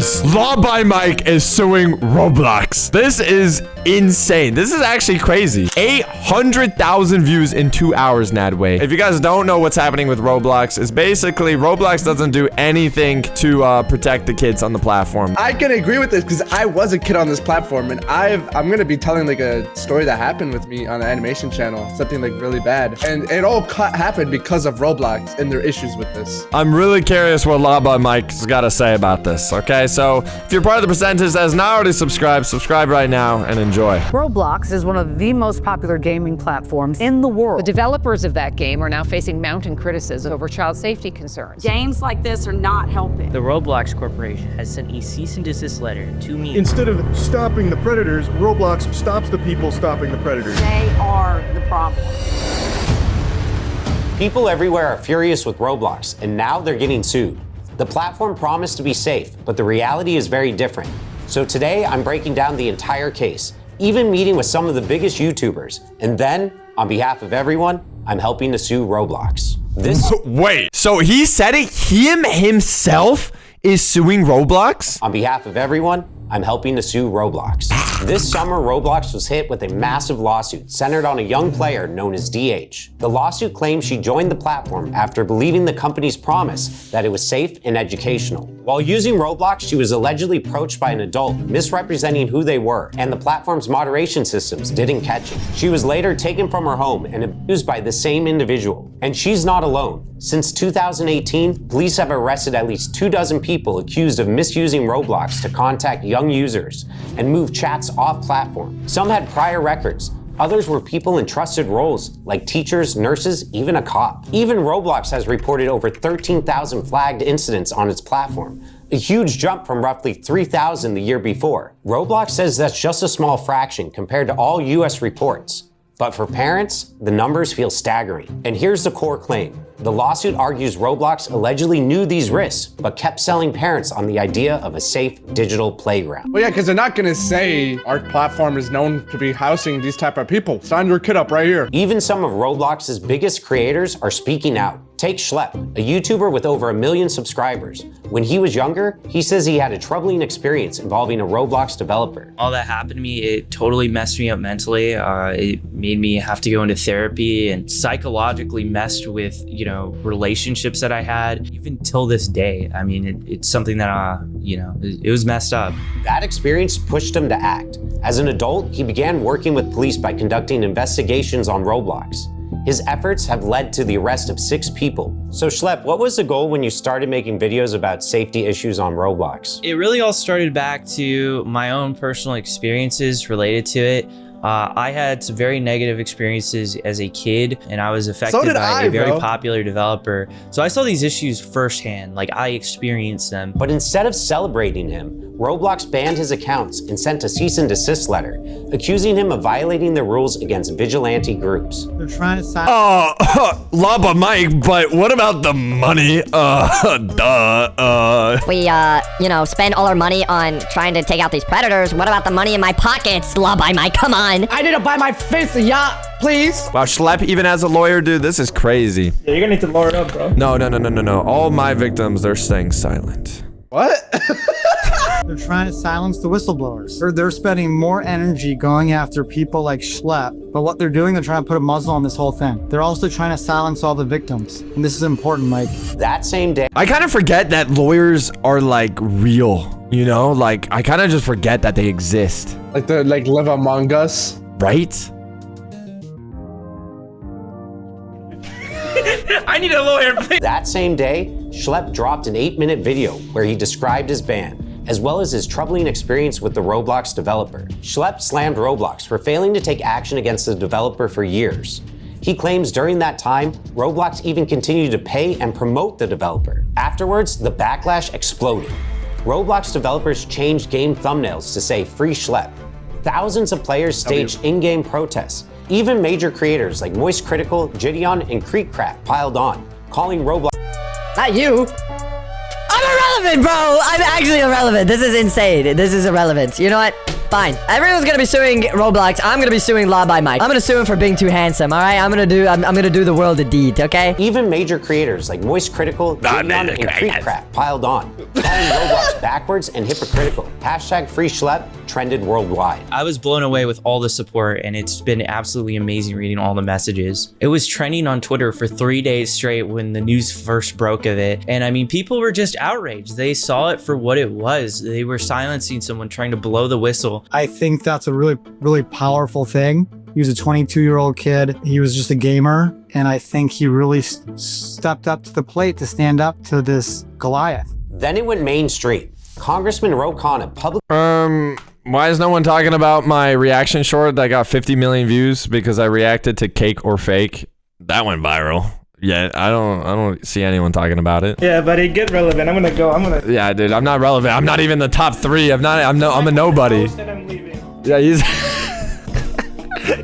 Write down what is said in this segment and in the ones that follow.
guys, Law by Mike is suing Roblox. This is insane. This is actually crazy. 800,000 views in 2 hours, Nadway. If you guys don't know what's happening with Roblox, it's basically Roblox doesn't do anything to protect the kids on the platform. I can agree with this because I was a kid on this platform, and I'm gonna be telling like a story that happened with me on the animation channel, something like really bad, and it all happened because of Roblox and their issues with this. I'm really curious what Law by Mike's got to say about this. Okay, so if you're part of the percentage that has not already subscribed, subscribe right now and enjoy. Roblox is one of the most popular gaming platforms in the world. The developers of that game are now facing mounting criticism over child safety concerns. Games like this are not helping. The Roblox Corporation has sent a cease and desist letter to me. Instead of stopping the predators, Roblox stops the people stopping the predators. They are the problem. People everywhere are furious with Roblox, and now they're getting sued. The platform promised to be safe, but the reality is very different. So today, I'm breaking down the entire case, even meeting with some of the biggest YouTubers. And then, on behalf of everyone, I'm helping to sue Roblox. Wait, so he said it? Himself is suing Roblox? On behalf of everyone, I'm helping to sue Roblox. This summer, Roblox was hit with a massive lawsuit centered on a young player known as DH. The lawsuit claims she joined the platform after believing the company's promise that it was safe and educational. While using Roblox, she was allegedly approached by an adult misrepresenting who they were, and the platform's moderation systems didn't catch it. She was later taken from her home and abused by the same individual. And she's not alone. Since 2018, police have arrested at least 24 people accused of misusing Roblox to contact young users and move chats off platform. Some had prior records. Others were people in trusted roles, like teachers, nurses, even a cop. Even Roblox has reported over 13,000 flagged incidents on its platform, a huge jump from roughly 3,000 the year before. Roblox says that's just a small fraction compared to all US reports. But for parents, the numbers feel staggering. And here's the core claim. The lawsuit argues Roblox allegedly knew these risks, but kept selling parents on the idea of a safe digital playground. Well, yeah, because they're not gonna say our platform is known to be housing these type of people. Sign your kid up right here. Even some of Roblox's biggest creators are speaking out. Take Schlepp, a YouTuber with over 1 million subscribers. When he was younger, he says he had a troubling experience involving a Roblox developer. All that happened to me, it totally messed me up mentally. It made me have to go into therapy and psychologically messed with, relationships that I had. Even till this day, I mean, it's something that, it was messed up. That experience pushed him to act. As an adult, he began working with police by conducting investigations on Roblox. His efforts have led to the arrest of 6 people. So Schlepp, what was the goal when you started making videos about safety issues on Roblox? It really all started back to my own personal experiences related to it. I had some very negative experiences as a kid, and I was affected by a very popular developer. So I saw these issues firsthand, like I experienced them. But instead of celebrating him, Roblox banned his accounts and sent a cease and desist letter, accusing him of violating the rules against vigilante groups. They're trying to sign. Lava Mike, but what about the money? We, spend all our money on trying to take out these predators. What about the money in my pockets, Lava Mike? Come on. I need to buy my face a yacht, please. Wow, Schlepp even has a lawyer, dude. This is crazy. Yeah, you're gonna need to lawyer it up, bro. No. All my victims, they're staying silent. What? They're trying to silence the whistleblowers. They're spending more energy going after people like Schlepp, but what they're doing, they're trying to put a muzzle on this whole thing. They're also trying to silence all the victims. And this is important, Mike. That same day, I kind of forget that lawyers are like real, Like I kind of just forget that they exist. Like they live among us. Right? I need a lawyer, please. That same day, Schlepp dropped an 8-minute video where he described his ban, as well as his troubling experience with the Roblox developer. Schlepp slammed Roblox for failing to take action against the developer for years. He claims during that time, Roblox even continued to pay and promote the developer. Afterwards, the backlash exploded. Roblox developers changed game thumbnails to say "Free Schlepp." Thousands of players staged in-game protests. Even major creators like Moist Critical, Gideon, and Creekcraft piled on, calling Roblox. Not you. I'm irrelevant, bro. I'm actually irrelevant. This is insane. This is irrelevant. You know what? Fine. Everyone's gonna be suing Roblox. I'm gonna be suing Law by Mike. I'm gonna sue him for being too handsome, all right? I'm gonna do the world a deed, okay? Even major creators like Moist Critical, and Creep Crap piled on, calling Roblox backwards and hypocritical. Hashtag free schlep trended worldwide. I was blown away with all the support, and it's been absolutely amazing reading all the messages. It was trending on Twitter for 3 days straight when the news first broke of it. And I mean, people were just outraged. They saw it for what it was. They were silencing someone trying to blow the whistle. I think that's a really, really powerful thing. He was a 22-year-old kid. He was just a gamer. And I think he really stepped up to the plate to stand up to this Goliath. Then it went mainstream. Congressman Rokana public. Why is no one talking about my reaction short that got 50 million views because I reacted to Cake or Fake? That went viral. Yeah, I don't see anyone talking about it. Yeah, buddy, get relevant. I'm gonna. Yeah, dude, I'm not relevant. I'm not even the top 3. I'm a nobody. I'm leaving. Yeah, he's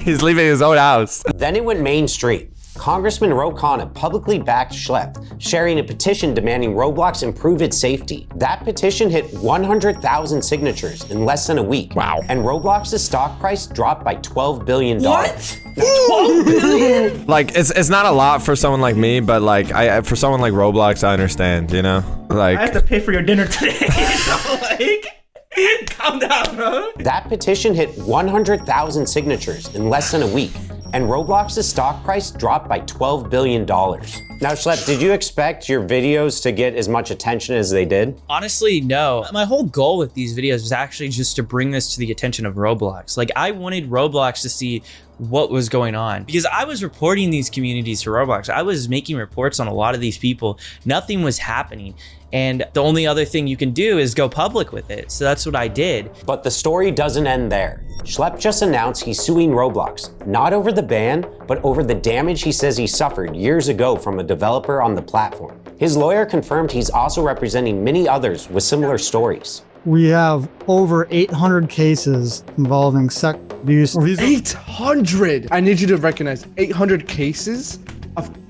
he's leaving his own house. Then it went mainstream. Congressman Rokana publicly backed Schlepp, sharing a petition demanding Roblox improve its safety. That petition hit 100,000 signatures in less than a week. Wow. And Roblox's stock price dropped by $12 billion. What? 12 billion? Like, it's not a lot for someone like me, but like, for someone like Roblox, I understand, you know? Like, I have to pay for your dinner today, so like... Calm down, bro. That petition hit 100,000 signatures in less than a week, and Roblox's stock price dropped by $12 billion. Now, Schlepp, did you expect your videos to get as much attention as they did? Honestly, no. My whole goal with these videos was actually just to bring this to the attention of Roblox. Like, I wanted Roblox to see what was going on because I was reporting these communities to Roblox. I was making reports on a lot of these people. Nothing was happening. And the only other thing you can do is go public with it. So that's what I did. But the story doesn't end there. Schlepp just announced he's suing Roblox, not over the ban, but over the damage he says he suffered years ago from a developer on the platform. His lawyer confirmed he's also representing many others with similar stories. We have over 800 cases involving sex abuse. 800! I need you to recognize 800 cases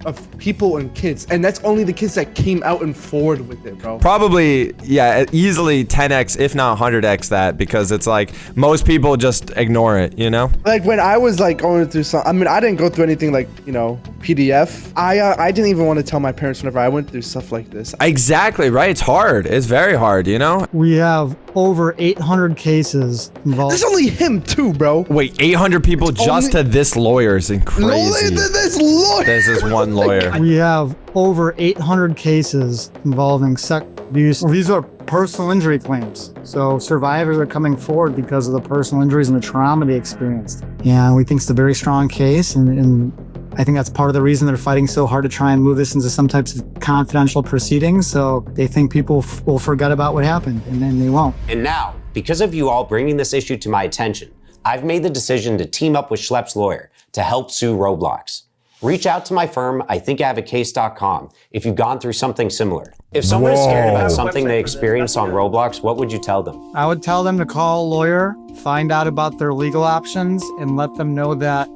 of people and kids, and that's only the kids that came out and forward with it, bro. Probably, yeah, easily 10x, if not 100x that, because it's like most people just ignore it, you know? Like when I was like going through some, I mean, I didn't go through anything like, you know, PDF. I didn't even want to tell my parents whenever I went through stuff like this. Exactly, right? It's hard. It's very hard, you know? We have over 800 cases involved. There's only him too, bro. Wait, 800 people it's just to this lawyer is crazy. This lawyer. This is one lawyer. We have over 800 cases involving sex abuse. These are personal injury claims. So survivors are coming forward because of the personal injuries and the trauma they experienced. And we think it's a very strong case. And I think that's part of the reason they're fighting so hard to try and move this into some types of confidential proceedings. So they think people will forget about what happened, and then they won't. And now, because of you all bringing this issue to my attention, I've made the decision to team up with Schlepp's lawyer to help sue Roblox. Reach out to my firm, ithinkihavoacase.com, if you've gone through something similar. If someone is scared about something they experienced on Roblox, what would you tell them? I would tell them to call a lawyer, find out about their legal options, and let them know that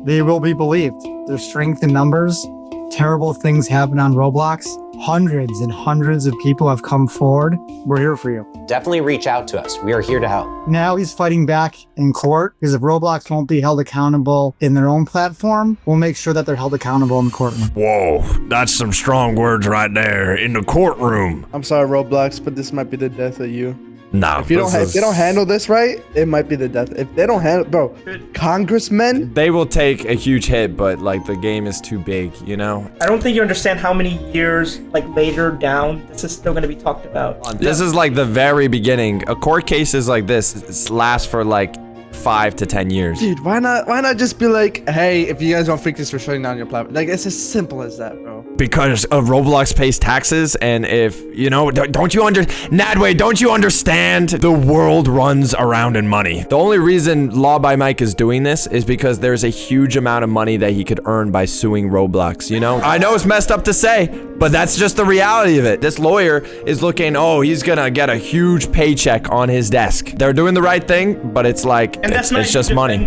they will be believed. There's strength in numbers. Terrible things happen on Roblox. Hundreds and hundreds of people have come forward. We're here for you. Definitely reach out to us. We are here to help. Now he's fighting back in court because if Roblox won't be held accountable in their own platform, we'll make sure that they're held accountable in the courtroom. Whoa, that's some strong words right there in the courtroom. I'm sorry, Roblox, but this might be the death of you. No, if they don't handle this right, it might be the death. If they don't handle, bro, congressmen, they will take a huge hit, but like the game is too big, you know? I don't think you understand how many years like later down this is still going to be talked about. This is like the very beginning. A court cases like this last for like 5 to 10 years. Dude, why not just be like, hey, if you guys don't fix this, we're shutting down your platform. Like, it's as simple as that, bro. Because Roblox pays taxes, and if, you know, don't you understand? The world runs around in money. The only reason Law by Mike is doing this is because there's a huge amount of money that he could earn by suing Roblox, you know? I know it's messed up to say, but that's just the reality of it. This lawyer is looking, oh, he's gonna get a huge paycheck on his desk. They're doing the right thing, but it's like, and that's not it's just money.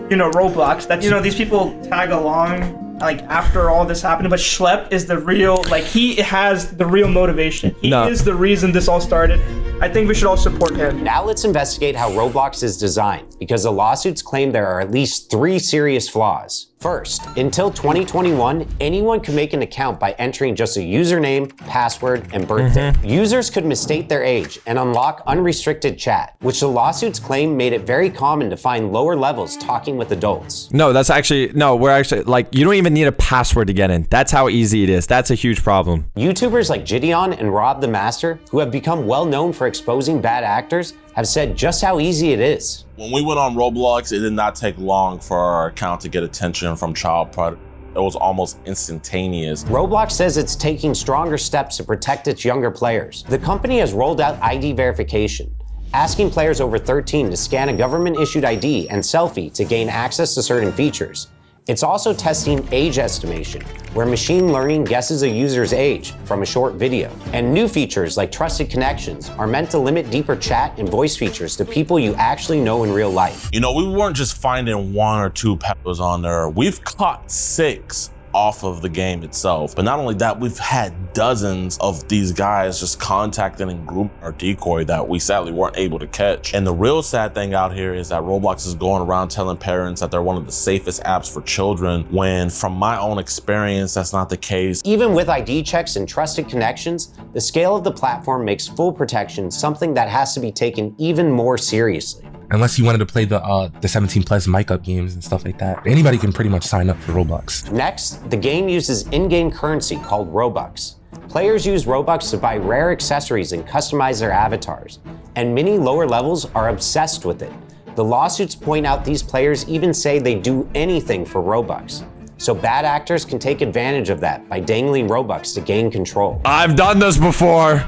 You know, Roblox. That's, you know, these people tag along like after all this happened, but Schlepp is the real, like he has the real motivation. He is the reason this all started. I think we should all support him. Now let's investigate how Roblox is designed, because the lawsuits claim there are at least 3 serious flaws. First, until 2021, anyone could make an account by entering just a username, password, and birthday. Users could misstate their age and unlock unrestricted chat, which the lawsuits claim made it very common to find lower levels talking with adults. No, that's actually, no, we're actually, like, you don't even need a password to get in. That's how easy it is. That's a huge problem. YouTubers like Gideon and Rob the Master, who have become well known for exposing bad actors, have said just how easy it is. When we went on Roblox, it did not take long for our account to get attention from child predators. It was almost instantaneous. Roblox says it's taking stronger steps to protect its younger players. The company has rolled out ID verification, asking players over 13 to scan a government-issued ID and selfie to gain access to certain features. It's also testing age estimation, where machine learning guesses a user's age from a short video. And new features like trusted connections are meant to limit deeper chat and voice features to people you actually know in real life. You know, we weren't just finding 1 or 2 peppers on there. We've caught 6 off of the game itself. But not only that, we've had dozens of these guys just contacting and grouping our decoy that we sadly weren't able to catch. And the real sad thing out here is that Roblox is going around telling parents that they're one of the safest apps for children, when from my own experience, that's not the case. Even with ID checks and trusted connections, the scale of the platform makes full protection something that has to be taken even more seriously. Unless you wanted to play the 17 plus mic up games and stuff like that. Anybody can pretty much sign up for Roblox. Next, the game uses in-game currency called Robux. Players use Robux to buy rare accessories and customize their avatars, and many lower levels are obsessed with it. The lawsuits point out these players even say they do anything for Robux. So bad actors can take advantage of that by dangling Robux to gain control. I've done this before.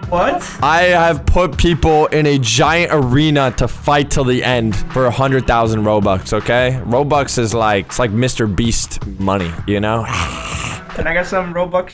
What? I have put people in a giant arena to fight till the end for 100,000 Robux, okay? Robux is like, it's like Mr. Beast money, you know? Can I get some Robux?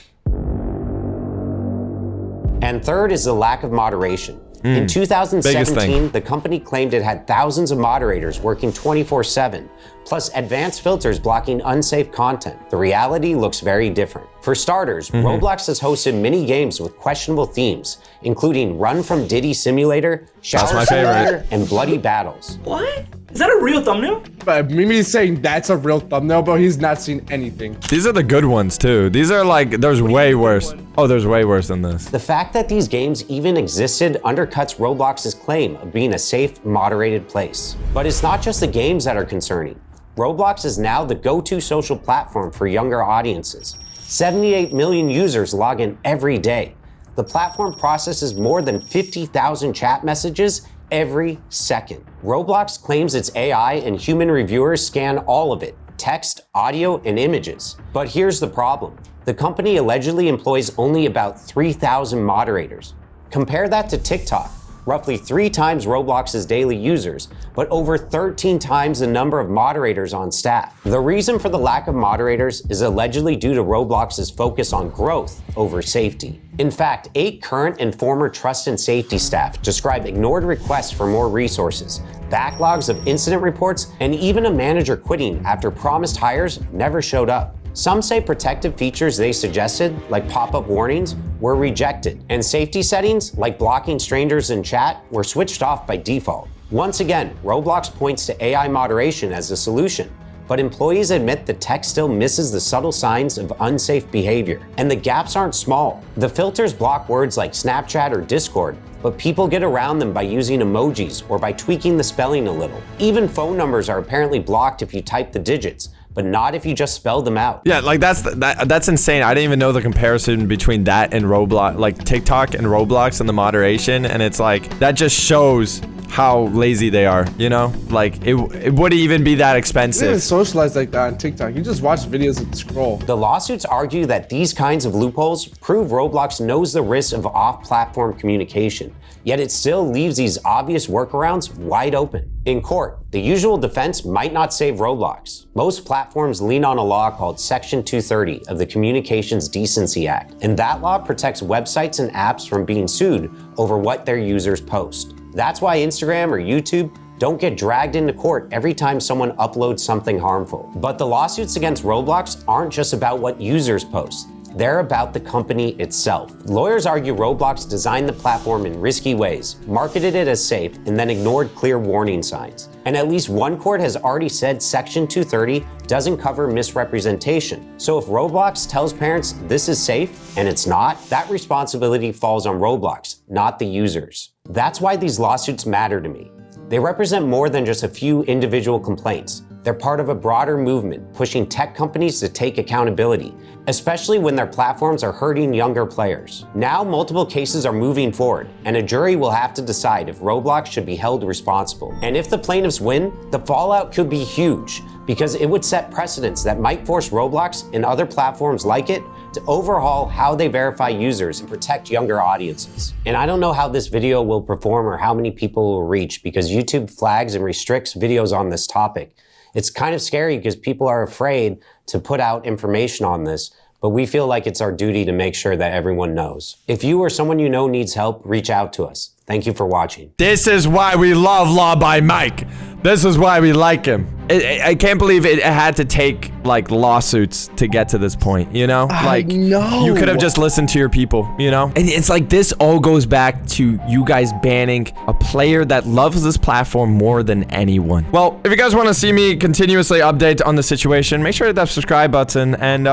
And third is the lack of moderation. In 2017, the company claimed it had thousands of moderators working 24/7, plus advanced filters blocking unsafe content. The reality looks very different. For starters, Roblox has hosted many games with questionable themes, including Run from Diddy Simulator, Shower Simulator, and Bloody Battles. What? Is that a real thumbnail? But Mimi's saying that's a real thumbnail, but he's not seen anything. These are the good ones too. These are like, there's way worse. Oh, there's way worse than this. The fact that these games even existed undercuts Roblox's claim of being a safe, moderated place. But it's not just the games that are concerning. Roblox is now the go-to social platform for younger audiences. 78 million users log in every day. The platform processes more than 50,000 chat messages every second. Roblox claims its AI and human reviewers scan all of it, text, audio, and images. But here's the problem. The company allegedly employs only about 3,000 moderators. Compare that to TikTok, roughly 3 times Roblox's daily users, but over 13 times the number of moderators on staff. The reason for the lack of moderators is allegedly due to Roblox's focus on growth over safety. In fact, 8 current and former trust and safety staff describe ignored requests for more resources, backlogs of incident reports, and even a manager quitting after promised hires never showed up. Some say protective features they suggested, like pop-up warnings, were rejected, and safety settings, like blocking strangers in chat, were switched off by default. Once again, Roblox points to AI moderation as the solution, but employees admit the tech still misses the subtle signs of unsafe behavior. And the gaps aren't small. The filters block words like Snapchat or Discord, but people get around them by using emojis or by tweaking the spelling a little. Even phone numbers are apparently blocked if you type the digits, but not if you just spell them out. Yeah, like that's insane. I didn't even know the comparison between that and Roblox, like TikTok and Roblox and the moderation. And it's like, that just shows how lazy they are, you know? Like it wouldn't even be that expensive. You didn't socialize like that on TikTok. You just watch videos and scroll. The lawsuits argue that these kinds of loopholes prove Roblox knows the risks of off-platform communication, yet it still leaves these obvious workarounds wide open. In court, the usual defense might not save Roblox. Most platforms lean on a law called Section 230 of the Communications Decency Act, and that law protects websites and apps from being sued over what their users post. That's why Instagram or YouTube don't get dragged into court every time someone uploads something harmful. But the lawsuits against Roblox aren't just about what users post. They're about the company itself. Lawyers argue Roblox designed the platform in risky ways, marketed it as safe, and then ignored clear warning signs. And at least one court has already said Section 230 doesn't cover misrepresentation. So if Roblox tells parents this is safe and it's not, that responsibility falls on Roblox, not the users. That's why these lawsuits matter to me. They represent more than just a few individual complaints. They're part of a broader movement pushing tech companies to take accountability, especially when their platforms are hurting younger players. Now, multiple cases are moving forward, and a jury will have to decide if Roblox should be held responsible. And if the plaintiffs win, the fallout could be huge, because it would set precedents that might force Roblox and other platforms like it to overhaul how they verify users and protect younger audiences. And I don't know how this video will perform or how many people will reach, because YouTube flags and restricts videos on this topic. It's kind of scary because people are afraid to put out information on this, but we feel like it's our duty to make sure that everyone knows. If you or someone you know needs help, reach out to us. Thank you for watching. This is why we love Law by Mike. This is why we like him. I can't believe it had to take like lawsuits to get to this point, you know? Like, you could have just listened to your people, you know? And it's like this all goes back to you guys banning a player that loves this platform more than anyone. Well, if you guys want to see me continuously update on the situation, make sure to hit that subscribe button and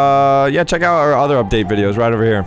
yeah, check out our other update videos right over here.